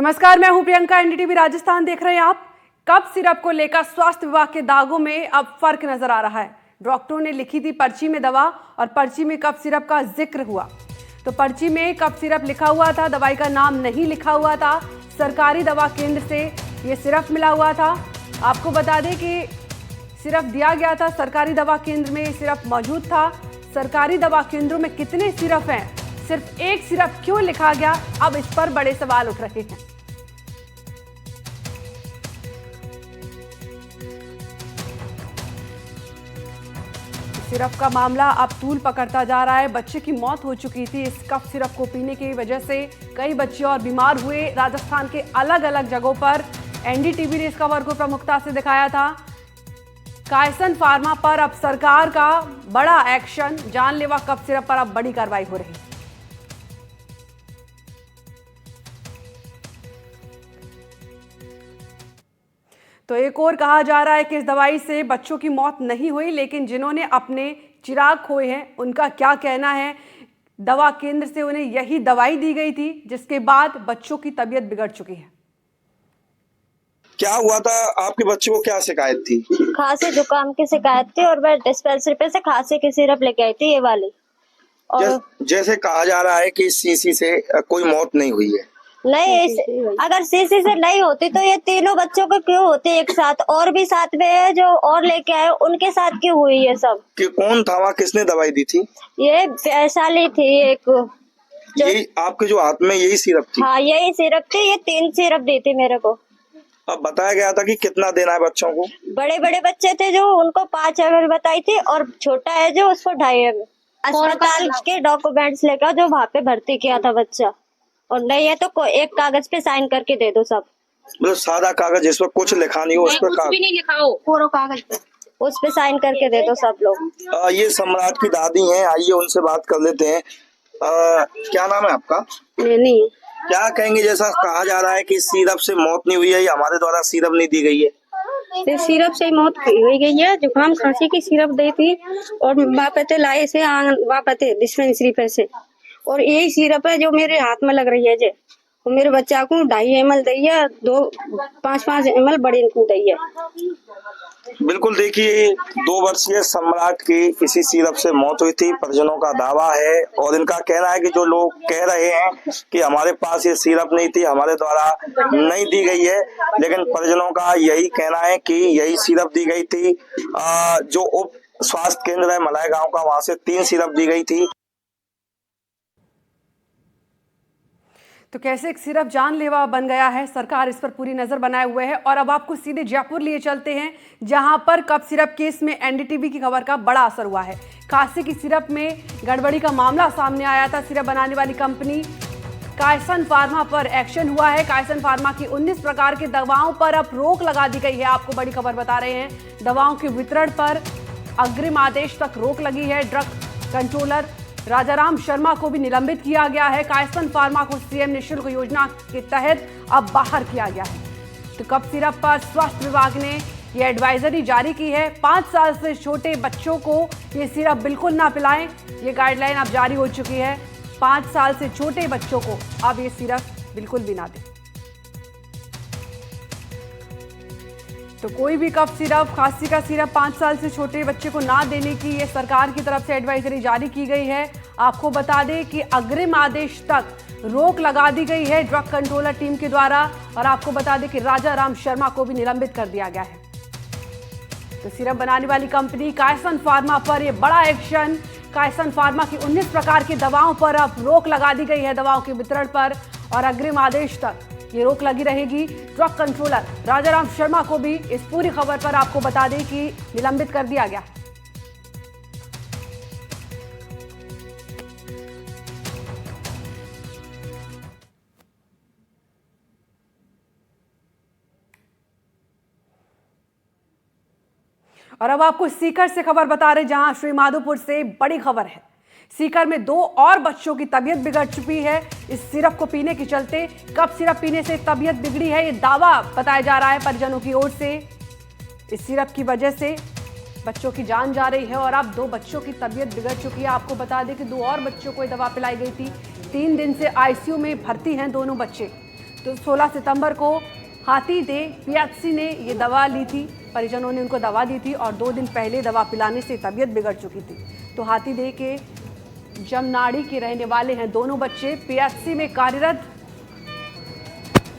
नमस्कार, मैं हूं प्रियंका। एनडीटीवी राजस्थान देख रहे हैं आप। कफ सिरप को लेकर स्वास्थ्य विभाग के दागों में अब फर्क नजर आ रहा है। डॉक्टरों ने लिखी थी पर्ची में दवा और पर्ची में कफ सिरप का जिक्र हुआ। तो पर्ची में कफ सिरप लिखा हुआ था, दवाई का नाम नहीं लिखा हुआ था। सरकारी दवा केंद्र से ये सिरप मिला हुआ था। आपको बता दें कि सिरप दिया गया था, सरकारी दवा केंद्र में सिरप मौजूद था। सरकारी दवा केंद्रों में कितने सिरप हैं, सिर्फ एक सिरप क्यों लिखा गया, अब इस पर बड़े सवाल उठ रहे हैं। सिरप का मामला अब तूल पकड़ता जा रहा है। बच्चे की मौत हो चुकी थी इस कफ सिरप को पीने की वजह से। कई बच्चे और बीमार हुए। राजस्थान के अलग अलग जगहों पर एनडीटीवी ने इस खबर को प्रमुखता से दिखाया था। कायसन फार्मा पर अब सरकार का बड़ा एक्शन। जानलेवा कफ सिरप पर अब बड़ी कार्रवाई हो रही है। तो एक और कहा जा रहा है कि इस दवाई से बच्चों की मौत नहीं हुई, लेकिन जिन्होंने अपने चिराग खोए हैं उनका क्या कहना है। दवा केंद्र से उन्हें यही दवाई दी गई थी, जिसके बाद बच्चों की तबीयत बिगड़ चुकी है। क्या हुआ था? आपके बच्चे को क्या शिकायत थी? खांसी जुकाम की शिकायत थी और मैं डिस्पेंसरी पे से खांसी की सिरप लेके आई थी, ये वाली। और जैसे कहा जा रहा है कि इस शीशी से कोई मौत नहीं हुई है। नहीं, अगर शीशी से नहीं होती तो ये तीनों बच्चों को क्यों होती एक साथ? और भी साथ में है जो और लेके आए, उनके साथ क्यों हुई ये सब? कि कौन था वहाँ, किसने दवाई दी थी? ये वैशाली थी एक। यही आपके जो हाथ में यही सिरप थी? हाँ, यही सिरप थी। ये 3 सिरप दी थी मेरे को। अब बताया गया था कि कितना देना है बच्चों को? बड़े बड़े बच्चे थे जो उनको 5 ml बताई थी, और छोटा है जो उसको 2.5 ml। अस्पताल के डॉक्यूमेंट्स लेकर जो वहाँ पे भर्ती किया था बच्चा। और नहीं है तो एक कागज पे साइन करके दे दो सब। मतलब सादा कागज जिस पर कुछ लिखा नहीं हो, उस पर कुछ भी नहीं लिखा हो, पूरा कागज पे उस पे साइन करके दे दो सब लोग। ये सम्राट की दादी हैं, आइए उनसे बात कर लेते हैं। क्या नाम है आपका? नहीं, क्या कहेंगे? जैसा कहा जा रहा है कि सिरप से मौत नहीं हुई है, ये हमारे द्वारा सिरप नहीं दी गई है। सिरप से मौत हुई गई है। जुकाम खांसी की सिरप दी थी और वापते लाए से वापते डिस्पेंसरी पे से, और यही सिरप है जो मेरे हाथ में लग रही है। जे तो मेरे बच्चा को 2.5 ml दी है, 5-5 ml बड़े को दी है। बिल्कुल, देखिए 2 वर्षीय सम्राट की इसी सिरप से मौत हुई थी, परिजनों का दावा है। और इनका कहना है कि जो लोग कह रहे हैं कि हमारे पास ये सिरप नहीं थी, हमारे द्वारा नहीं दी गई है, लेकिन परिजनों का यही कहना है कि यही सिरप दी गई थी। जो उप स्वास्थ्य केंद्र है मलाई गांव का, वहां से 3 सिरप दी गई थी। तो कैसे एक सिरप जानलेवा बन गया है, सरकार इस पर पूरी नजर बनाए हुए है। और अब आपको सीधे जयपुर लिए चलते हैं, जहां पर कफ सिरप केस में एनडीटीवी की खबर का बड़ा असर हुआ है। खांसी की सिरप में गड़बड़ी का मामला सामने आया था। सिरप बनाने वाली कंपनी कायसन फार्मा पर एक्शन हुआ है। कायसन फार्मा की 19 प्रकार के दवाओं पर अब रोक लगा दी गई है। आपको बड़ी खबर बता रहे हैं, दवाओं के वितरण पर अग्रिम आदेश तक रोक लगी है। ड्रग कंट्रोलर राजाराम शर्मा को भी निलंबित किया गया है। कायसन फार्मा को सीएम निःशुल्क योजना के तहत अब बाहर किया गया है। तो कफ सिरप पर स्वास्थ्य विभाग ने यह एडवाइजरी जारी की है। 5 साल से छोटे बच्चों को ये सिरप बिल्कुल ना पिलाएं, ये गाइडलाइन अब जारी हो चुकी है। 5 साल से छोटे बच्चों को अब ये सिरप बिल्कुल भी ना दें। तो कोई भी कफ सिरप, खांसी का सिरप 5 साल से छोटे बच्चे को ना देने की ये सरकार की तरफ से एडवाइजरी जारी की गई है। आपको बता दें कि अग्रिम आदेश तक रोक लगा दी गई है ड्रग कंट्रोलर टीम के द्वारा। और आपको बता दें कि राजाराम शर्मा को भी निलंबित कर दिया गया है। तो सिरप बनाने वाली कंपनी कायसन फार्मा पर यह बड़ा एक्शन। कायसन फार्मा की 19 प्रकार की दवाओं पर अब रोक लगा दी गई है, दवाओं के वितरण पर, और अग्रिम आदेश तक ये रोक लगी रहेगी। ड्रग कंट्रोलर राजाराम शर्मा को भी इस पूरी खबर पर आपको बता दें कि निलंबित कर दिया गया। और अब आपको सीकर से खबर बता रहे, जहां श्रीमाधोपुर से बड़ी खबर है। सीकर में 2 और बच्चों की तबीयत बिगड़ चुकी है इस सिरप को पीने के चलते। कफ सिरप पीने से तबीयत बिगड़ी है, ये दावा बताया जा रहा है परिजनों की ओर से। इस सिरप की वजह से बच्चों की जान जा रही है और अब 2 बच्चों की तबीयत बिगड़ चुकी है। आपको बता दें कि 2 और बच्चों को ये दवा पिलाई गई थी। 3 दिन से आईसीयू में भर्ती हैं दोनों बच्चे। तो 16 सितंबर को हाथीदह पीएचसी ने ये दवा ली थी, परिजनों ने उनको दवा दी थी और 2 दिन पहले दवा पिलाने से तबीयत बिगड़ चुकी थी। तो हाथीदह के जमनाड़ी के रहने वाले हैं दोनों बच्चे। पीएचसी में कार्यरत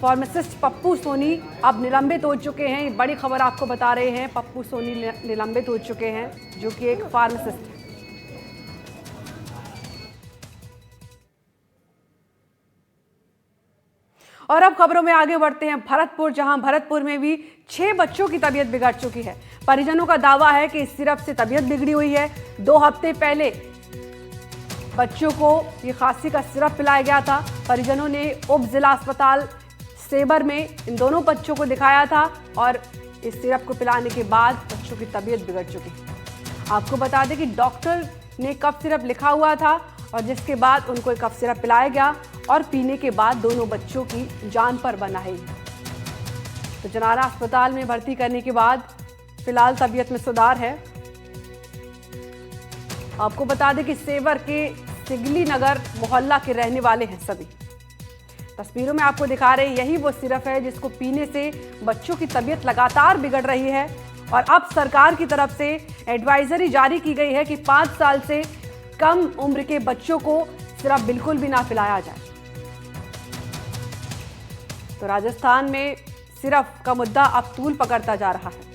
फार्मासिस्ट पप्पू सोनी अब निलंबित हो चुके हैं। ये बड़ी खबर आपको बता रहे हैं, पप्पू सोनी निलंबित हो चुके हैं, जो कि एक फार्मासिस्ट है। और अब खबरों में आगे बढ़ते हैं भरतपुर, जहां भरतपुर में भी 6 बच्चों की तबीयत बिगड़ चुकी है। परिजनों का दावा है कि इस सिरप से तबीयत बिगड़ी हुई है। 2 हफ्ते पहले बच्चों को ये खांसी का सिरप पिलाया गया था। परिजनों ने उप जिला अस्पताल सेबर में इन दोनों बच्चों को दिखाया था और इस सिरप को पिलाने के बाद बच्चों की तबीयत बिगड़ चुकी है। आपको बता दें कि डॉक्टर ने कफ सिरप लिखा हुआ था और जिसके बाद उनको एक कफ सिरप पिलाया गया और पीने के बाद दोनों बच्चों की जान पर बना है। तो जनारा अस्पताल में भर्ती करने के बाद फिलहाल तबीयत में सुधार है। आपको बता दें कि सेवर के सिगली नगर मोहल्ला के रहने वाले हैं सभी। तस्वीरों में आपको दिखा रहे हैं, यही वो सिरप है जिसको पीने से बच्चों की तबीयत लगातार बिगड़ रही है। और अब सरकार की तरफ से एडवाइजरी जारी की गई है कि 5 साल से कम उम्र के बच्चों को सिरप बिल्कुल भी ना पिलाया जाए। तो राजस्थान में सिरप का मुद्दा अब तूल पकड़ता जा रहा है।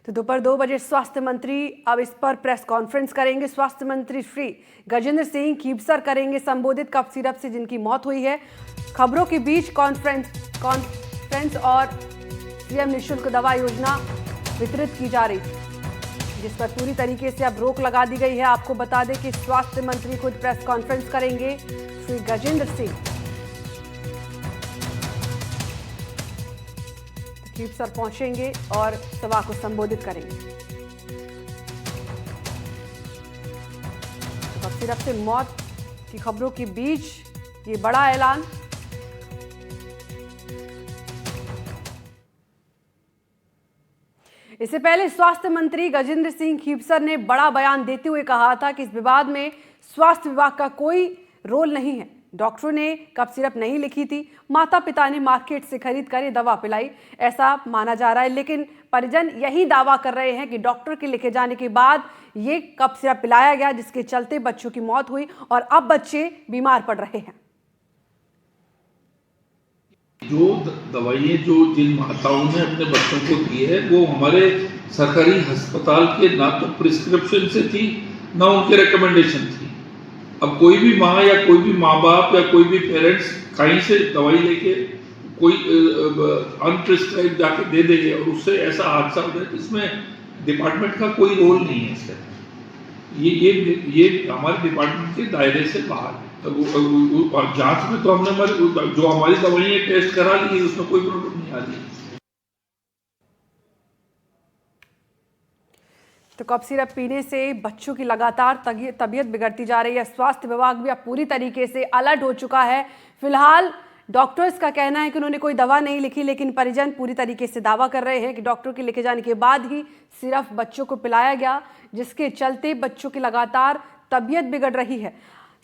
तो दोपहर 2 बजे स्वास्थ्य मंत्री अब इस पर प्रेस कॉन्फ्रेंस करेंगे। स्वास्थ्य मंत्री श्री गजेंद्र सिंह खीपसर करेंगे संबोधित कफ सिरप से जिनकी मौत हुई है। खबरों के बीच कॉन्फ्रेंस और सीएम निःशुल्क दवा योजना वितरित की जा रही थी, जिस पर पूरी तरीके से अब रोक लगा दी गई है। आपको बता दें कि स्वास्थ्य मंत्री खुद प्रेस कॉन्फ्रेंस करेंगे। श्री गजेंद्र सिंह खीपसर पहुंचेंगे और सभा को संबोधित करेंगे। तो कफ सिरप से मौत की खबरों के बीच ये बड़ा ऐलान। इससे पहले स्वास्थ्य मंत्री गजेंद्र सिंह खीपसर ने बड़ा बयान देते हुए कहा था कि इस विवाद में स्वास्थ्य विभाग का कोई रोल नहीं है। डॉक्टरों ने कफ सिरप नहीं लिखी थी, माता पिता ने मार्केट से खरीद कर ये दवा पिलाई, ऐसा माना जा रहा है। लेकिन परिजन यही दावा कर रहे हैं कि डॉक्टर के लिखे जाने के बाद ये कफ सिरप पिलाया गया, जिसके चलते बच्चों की मौत हुई और अब बच्चे बीमार पड़ रहे हैं। जो दवाइयाँ जो जिन माताओं ने अपने बच्चों को दी है वो हमारे सरकारी अस्पताल के ना तो प्रिस्क्रिप्शन से थी ना उनके रिकमेंडेशन थी। अब कोई भी माँ या कोई भी माँ बाप या कोई भी पेरेंट्स कहीं से दवाई लेके कोई अनप्रिस्क्राइब जाके दे देंगे और उससे ऐसा हादसा हो जाए, इसमें डिपार्टमेंट का कोई रोल नहीं है। इसका ये हमारे डिपार्टमेंट के दायरे से बाहर है। और जांच में तो हमने जो हमारी दवाइयाँ टेस्ट करा ली है उसमें कोई प्रॉब्लम नहीं आ रही। तो कफ सिरप पीने से बच्चों की लगातार तबीयत बिगड़ती जा रही है। स्वास्थ्य विभाग भी अब पूरी तरीके से अलर्ट हो चुका है। फिलहाल डॉक्टर्स का कहना है कि उन्होंने कोई दवा नहीं लिखी, लेकिन परिजन पूरी तरीके से दावा कर रहे हैं कि डॉक्टर के लिखे जाने के बाद ही सिरप बच्चों को पिलाया गया, जिसके चलते बच्चों की लगातार तबीयत बिगड़ रही है।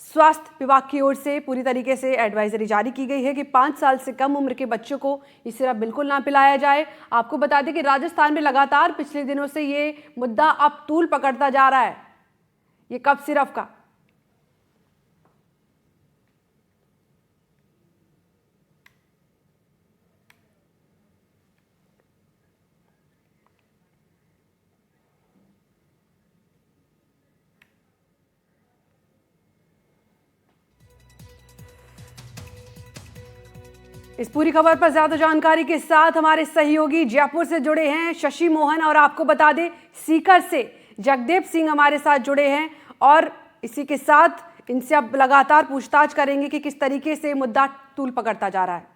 स्वास्थ्य विभाग की ओर से पूरी तरीके से एडवाइजरी जारी की गई है कि 5 साल से कम उम्र के बच्चों को ये सिरप बिल्कुल ना पिलाया जाए। आपको बता दें कि राजस्थान में लगातार पिछले दिनों से ये मुद्दा अब तूल पकड़ता जा रहा है, ये कफ सिरप का। इस पूरी खबर पर ज्यादा जानकारी के साथ हमारे सहयोगी जयपुर से जुड़े हैं शशि मोहन, और आपको बता दें सीकर से जगदेव सिंह हमारे साथ जुड़े हैं और इसी के साथ इनसे अब लगातार पूछताछ करेंगे कि किस तरीके से मुद्दा तूल पकड़ता जा रहा है।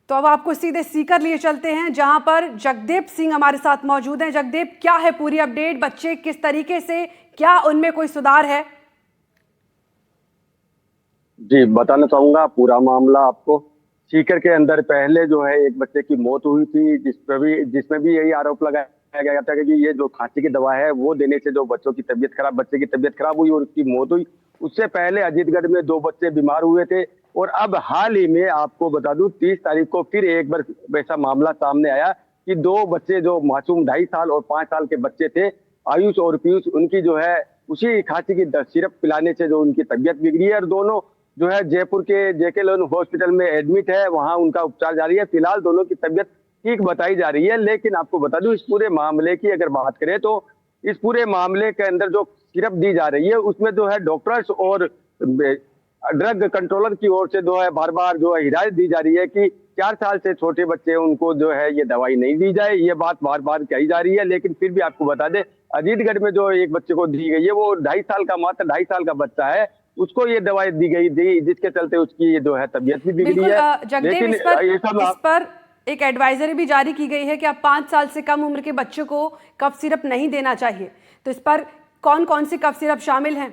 तो अब आपको सीधे सीकर लिए चलते हैं, जहां पर जगदेव सिंह हमारे साथ मौजूद हैं। जगदेव, क्या है पूरी अपडेट? बच्चे किस तरीके से, क्या उनमें कोई सुधार है? जी, बताना चाहूंगा पूरा मामला आपको। सीकर के अंदर पहले जो है एक बच्चे की मौत हुई थी, जिसमें भी यही आरोप लगाया गया था कि ये जो खांसी की दवा है वो देने से जो बच्चे की तबीयत खराब हुई और उसकी मौत हुई। उससे पहले अजीतगढ़ में 2 बच्चे बीमार हुए थे और अब हाल ही में आपको बता दूं 30 तारीख को फिर एक बार वैसा मामला सामने आया कि 2 बच्चे जो मासूम 2.5 साल और 5 साल के बच्चे थे, आयुष और पीयूष, उनकी जो है उसी खांसी की सिरप पिलाने से जो उनकी तबीयत बिगड़ी है और दोनों जो है जयपुर के जेके लोन हॉस्पिटल में एडमिट है, वहां उनका उपचार जारी है। फिलहाल दोनों की तबीयत ठीक बताई जा रही है, लेकिन आपको बता दूं इस पूरे मामले की अगर बात करें तो इस पूरे मामले के अंदर जो सिरप दी जा रही है उसमें जो है डॉक्टर्स और ड्रग कंट्रोलर की ओर से जो है बार बार जो है हिदायत दी जा रही है कि 4 साल से छोटे बच्चे उनको जो है ये दवाई नहीं दी जाए। ये बात बार बार कही जा रही है, लेकिन फिर भी आपको बता दें अजीतगढ़ में जो एक बच्चे को दी गई है वो 2.5 साल का, मात्र 2.5 साल का बच्चा है, उसको ये दवाई दी गई थी जिसके चलते उसकी जो है तबीयत भी बिगड़ी बिल्कुल है। जगदेव, लेकिन इस पर एक एडवाइजरी भी जारी की गई है कि अब 5 साल से कम उम्र के बच्चों को कफ सिरप नहीं देना चाहिए। तो इस पर कौन कौन सी कफ सिरप शामिल हैं?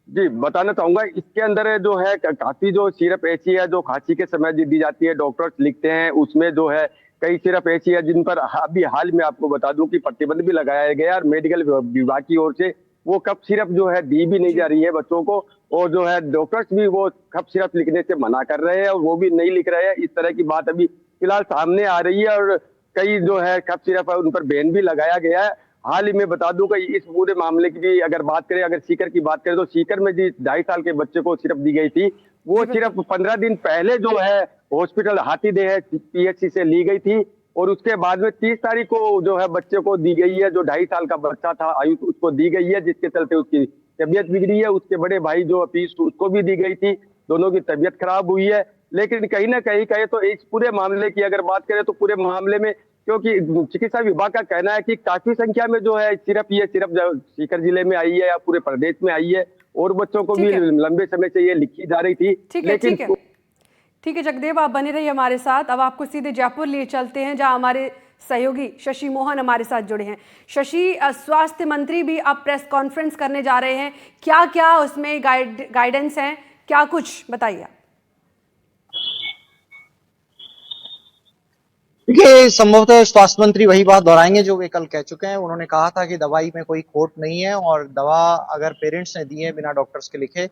जी, बताना चाहूंगा इसके अंदर जो है काफी जो सिरप ऐसी है जो खांसी के समय दी जाती है, डॉक्टर्स लिखते हैं। उसमें जो है कई सिरप ऐसी है जिन पर अभी हाल में आपको बता दूं कि प्रतिबंध भी लगाया गया और मेडिकल विभाग की ओर से वो कफ सिरप जो है दी भी नहीं जा रही है बच्चों को, और जो है डॉक्टर्स भी वो कफ सिरप लिखने से मना कर रहे हैं और वो भी नहीं लिख रहे हैं। इस तरह की बात अभी फिलहाल सामने आ रही है और कई जो है कफ सिरप है उन पर बैन भी लगाया गया है। हाल ही में बता दूं कि इस पूरे मामले की भी अगर बात करें, अगर सीकर की बात करें तो सीकर में जिस 2.5 साल के बच्चे को सिरप दी गई थी वो सिर्फ 15 दिन पहले जो है हॉस्पिटल हाथीदह पीएचसी से ली गई थी और उसके बाद में 30 तारीख को जो है बच्चे को दी गई है, जो 2.5 साल का बच्चा था आयुष, उसको दी गई है जिसके चलते उसकी तबीयत बिगड़ी है। उसके बड़े भाई जो पीयूष उसको भी दी गई थी, दोनों की तबीयत खराब हुई है। लेकिन कहीं ना कहीं कहे तो इस पूरे मामले की अगर बात करें तो पूरे मामले में, क्योंकि चिकित्सा विभाग का कहना है कि काफी संख्या में जो है ये सिर्फ सीकर जिले में आई है या पूरे प्रदेश में आई है और बच्चों को भी लंबे समय से ये लिखी जा रही थी। ठीक है जगदेव, आप बने रहिए हमारे साथ। अब आपको सीधे जयपुर लिए चलते हैं जहां हमारे सहयोगी शशि मोहन हमारे साथ जुड़े हैं। शशि, स्वास्थ्य मंत्री भी अब प्रेस कॉन्फ्रेंस करने जा रहे हैं, क्या क्या उसमें गाइडेंस हैं, क्या कुछ बताइए। देखिए, संभवतः स्वास्थ्य मंत्री वही बात दोहराएंगे जो वे कल कह चुके हैं। उन्होंने कहा था कि दवाई में कोई खोट नहीं है और दवा अगर पेरेंट्स ने दी है बिना डॉक्टर्स के लिखे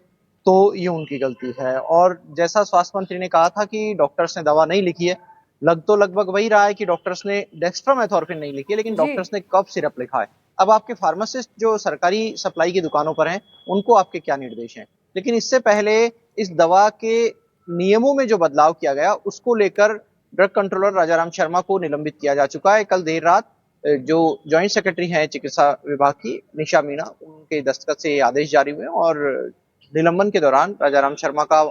तो ये उनकी गलती है। और जैसा स्वास्थ्य मंत्री ने कहा था कि डॉक्टर्स ने दवा नहीं लिखी है, तो लगभग वही रहा है कि डॉक्टर्स ने डेक्स्ट्रामेथोर्फिन नहीं लिखी है, लेकिन डॉक्टर्स ने कफ सिरप लिखा है। अब आपके फार्मासिस्ट जो सरकारी सप्लाई की दुकानों पर हैं, उनको आपके क्या निर्देश हैं? लेकिन इससे पहले इस दवा के नियमों में जो बदलाव किया गया उसको लेकर ड्रग कंट्रोलर राजाराम शर्मा को निलंबित किया जा चुका है। कल देर रात जो ज्वाइंट सेक्रेटरी हैं चिकित्सा विभाग की निशा मीणा, उनके दस्तखत से आदेश जारी हुए और निलंबन के दौरान राजाराम शर्मा का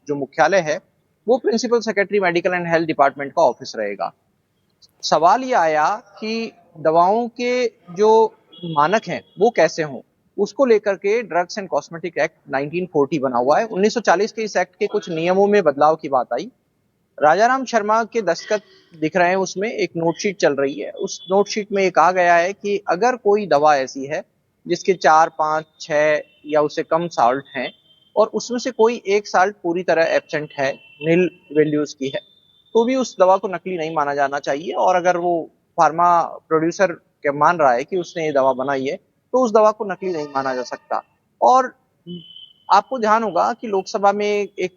जो मुख्यालय है वो principal secretary medical and health department का ऑफिस रहेगा। सवाल ये आया कि दवाओं के जो मानक हैं वो कैसे हों, उसको लेकर के ड्रग्स एंड कॉस्मेटिक एक्ट 1940 बना हुआ है। 1940 के इस एक्ट के कुछ नियमों में बदलाव की बात आई। राजाराम शर्मा के दस्तखत दिख रहे हैं, उसमें एक नोटशीट चल रही है। उस नोटशीट में ये कहा गया है कि अगर कोई दवा ऐसी है जिसके 4, 5, 6 या उससे कम साल्ट हैं और उसमें से कोई एक साल्ट पूरी तरह एब्सेंट है, नील वैल्यूज की है, तो भी उस दवा को नकली नहीं माना जाना चाहिए। और अगर वो फार्मा प्रोड्यूसर के मान रहा है कि उसने ये दवा बनाई है तो उस दवा को नकली नहीं माना जा सकता। और आपको ध्यान होगा कि लोकसभा में एक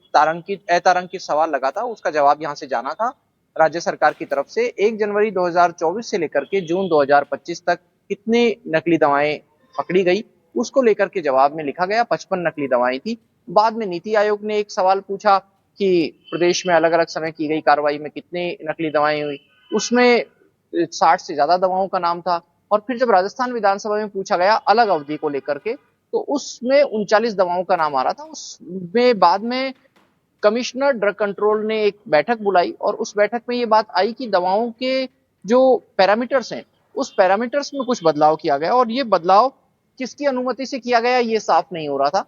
अतारांकित सवाल लगा था, उसका जवाब यहाँ से जाना था राज्य सरकार की तरफ से। 1 जनवरी 2024 से लेकर के जून 2025 तक कितने नकली दवाएं पकड़ी गई, उसको लेकर के जवाब में लिखा गया 55 नकली दवाएं थी। बाद में नीति आयोग ने एक सवाल पूछा कि प्रदेश में अलग अलग समय की गई कार्रवाई में कितने नकली दवाएं हुई, उसमें 60 से ज्यादा दवाओं का नाम था। और फिर जब राजस्थान विधानसभा में पूछा गया अलग अवधि को लेकर के, तो उसमें 39 दवाओं का नाम आ रहा था। उसमें बाद में कमिश्नर ड्रग कंट्रोल ने एक बैठक बुलाई और उस बैठक में ये बात आई कि दवाओं के जो पैरामीटर्स हैं उस पैरामीटर्स में कुछ बदलाव किया गया। और ये बदलाव किसकी अनुमति से किया गया ये साफ नहीं हो रहा था।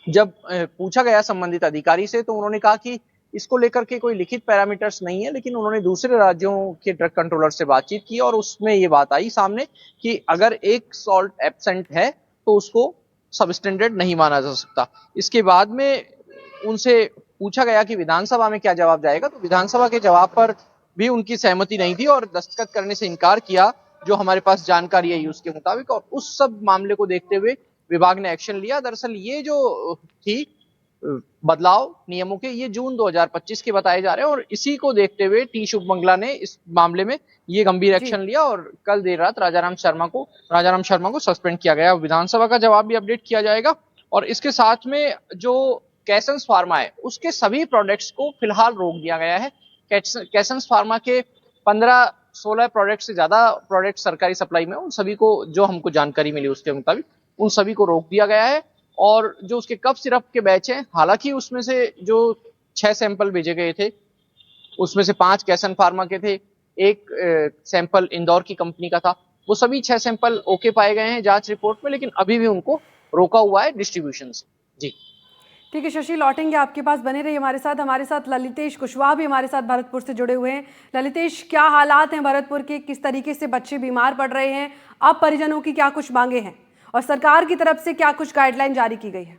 जब पूछा गया संबंधित अधिकारी से तो उन्होंने कहा कि इसको लेकर के कोई लिखित पैरामीटर्स नहीं है, लेकिन उन्होंने दूसरे राज्यों के ड्रग कंट्रोलर से बातचीत की और उसमें ये बात आई सामने कि अगर एक सॉल्ट एब्सेंट है तो उसको सबस्टैंडर्ड नहीं माना जा सकता। इसके बाद में उनसे पूछा गया कि विधानसभा में क्या जवाब जाएगा, तो विधानसभा के जवाब पर भी उनकी सहमति नहीं थी और दस्तखत करने से इनकार किया, जो हमारे पास जानकारी है उसके मुताबिक। और उस सब मामले को देखते हुए विभाग ने एक्शन लिया। दरअसल ये जो थी बदलाव नियमों के, ये जून 2025 के बताए जा रहे हैं और इसी को देखते हुए टी शुभमंगला ने इस मामले में ये गंभीर एक्शन लिया और कल देर रात राजाराम शर्मा को सस्पेंड किया गया। विधानसभा का जवाब भी अपडेट किया जाएगा और इसके साथ में जो कैसन्स फार्मा है उसके सभी प्रोडक्ट्स को फिलहाल रोक दिया गया है। कैसन्स फार्मा के 15-16 प्रोडक्ट से ज्यादा प्रोडक्ट सरकारी सप्लाई में, उन सभी को, जो हमको जानकारी मिली उसके मुताबिक, उन सभी को रोक दिया गया है। और जो उसके कफ सिरप के बैच हैं, हालांकि उसमें से जो 6 सैंपल भेजे गए थे उसमें से 5 कैसन फार्मा के थे, 1 सैंपल इंदौर की कंपनी का था। वो सभी 6 सैंपल ओके पाए गए हैं जांच रिपोर्ट में, लेकिन अभी भी उनको रोका हुआ है डिस्ट्रीब्यूशन से। जी ठीक है शशि, लौटेंगे आपके पास, बने रहिए हमारे साथ ललितेश कुशवाहा भी हमारे साथ भरतपुर से जुड़े हुए हैं। ललितेश, क्या हालात हैं भरतपुर के, किस तरीके से बच्चे बीमार पड़ रहे हैं, अब परिजनों की क्या कुछ मांगे हैं और सरकार की तरफ से क्या कुछ गाइडलाइन जारी की गई है?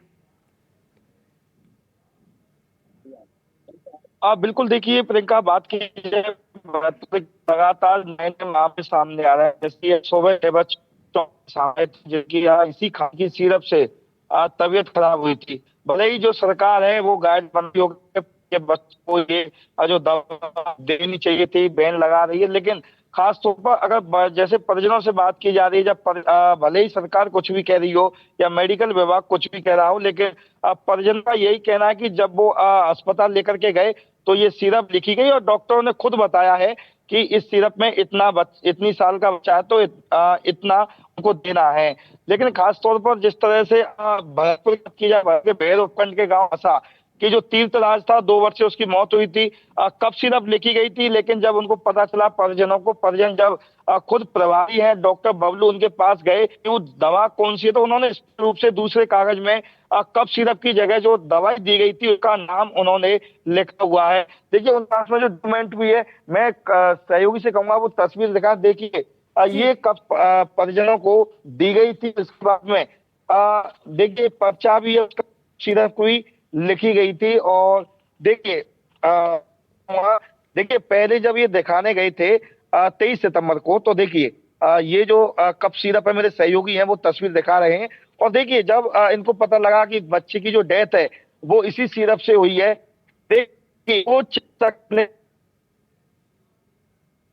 बिल्कुल, देखिए प्रियंका, बात की जाए लगातार नए नए मामले सामने आ रहे हैं। जैसे सुबह बच्चों सामने जिनकी इसी खाने की सिरप से तबीयत खराब हुई थी। भले ही जो सरकार है वो गाइड बंदी हो गई, बच्चों को ये जो दवा देनी चाहिए थी बैन लगा रही है, लेकिन खास तौर पर अगर जैसे परिजनों से बात की जा रही है, जब भले ही सरकार कुछ भी कह रही हो या मेडिकल विभाग कुछ भी कह रहा हो, लेकिन परिजन का यही कहना है कि जब वो अस्पताल लेकर के गए तो ये सिरप लिखी गई और डॉक्टरों ने खुद बताया है कि इस सिरप में इतनी साल का बच्चा है तो इतना उनको देना है। लेकिन खास तौर पर जिस तरह से भरतपुर की जाए, बेहद उपखंड के गांव हंसा कि जो तीर्थराज था 2 वर्ष से उसकी मौत हुई थी, कब सिरप लिखी गई थी, लेकिन जब उनको पता चला परिजनों को, परिजन जब खुद प्रभारी हैं डॉक्टर बबलू उनके पास गए कि वो दवा कौन सी है, तो उन्होंने स्पष्ट रूप से दूसरे कागज में कब सिरप की जगह जो दवाई दी गई थी उसका नाम उन्होंने लिखा हुआ है। देखिए उन पास में जो डॉक्यूमेंट भी है, मैं सहयोगी से कहूंगा वो तस्वीर दिखा, देखिए ये कब परिजनों को दी गई थी। इसके बाद में देखिए पर्चा भी है, उसका सिरप कोई लिखी गई थी। और देखिए वहाँ देखिए पहले जब ये दिखाने गए थे 23 सितंबर को, तो देखिए ये जो कप सिरप है, मेरे सहयोगी हैं वो तस्वीर दिखा रहे हैं। और देखिए जब इनको पता लगा कि बच्चे की जो डेथ है वो इसी सिरप से हुई है, देखिए वो चिकित्सक ने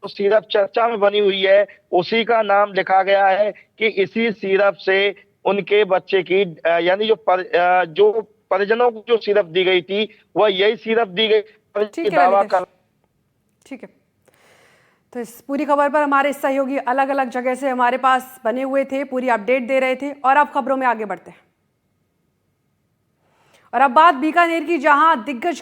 सिरप चर्चा में बनी हुई है, उसी का नाम लिखा गया है कि इसी सिरप से उनके बच्चे की यानी जो परिजनों को जो सिरप दी गई थी वह यही सिरप दी गई। ठीक है, ठीक है। तो इस पूरी खबर पर हमारे सहयोगी अलग अलग जगह से हमारे पास बने हुए थे, पूरी अपडेट दे रहे थे। और अब खबरों में आगे बढ़ते हैं और अब बात बीकानेर की, जहां दिग्गज